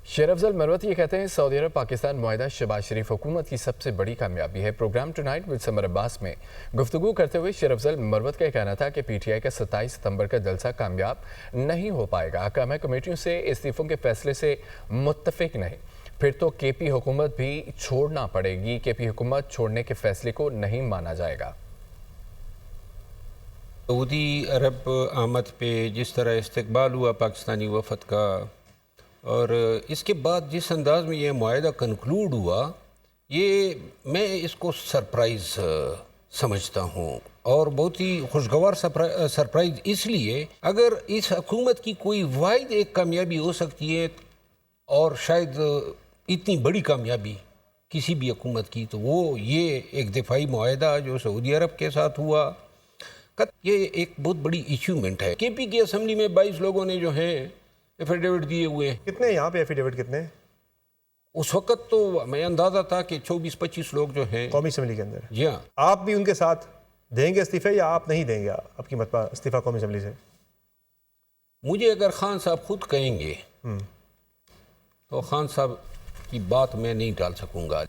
शेर अफजल मरवती ये कहते हैं सऊदी अरब पाकिस्तान मुआहिदा शहबाज शरीफ हुकूमत की सबसे बड़ी कामयाबी है। Program tonight with Samar Abbas में गुफ्तगू करते हुए शेर अफजल मरवत का कहना था कि PTI का 27 सितंबर का जलसा कामयाब नहीं हो पाएगा। कहना कमेटियों से इस्तीफों के फैसले से मुत्तफिक नहीं, फिर तो KP हुकूमत भी छोड़ना पड़ेगी। KP हुकूमत छोड़ने के फैसले को नहीं माना जाएगा। सऊदी अरब आमद पे जिस तरह इस्तकबाल हुआ पाकिस्तानी वफद का, और इसके बाद जिस अंदाज में ये मुआहिदा कंक्लूड हुआ, ये मैं इसको सरप्राइज़ समझता हूँ, और बहुत ही खुशगवार सरप्राइज़ इसलिए, अगर इस हुकूमत की कोई वाहिद एक कामयाबी हो सकती है, और शायद इतनी बड़ी कामयाबी किसी भी हुकूमत की, तो वो ये एक दिफाई मुआहिदा जो सऊदी अरब के साथ हुआ, ये एक बहुत बड़ी अचीवमेंट है। KP की असम्बली में 22 लोगों ने जो हैं एफिडेविट दिए हुए हैं। कितने यहाँ पे एफिडेविट कितने? उस वक्त तो हमें अंदाज़ा था कि 24-25 लोग जो हैं कौमी असम्बली के अंदर। जी हाँ। आप भी उनके साथ देंगे इस्तीफे या आप नहीं देंगे आपकी मतबा इस्तीफा कौमी असम्बली से? मुझे अगर खान साहब खुद कहेंगे तो खान साहब की बात मैं नहीं टाल सकूंगा।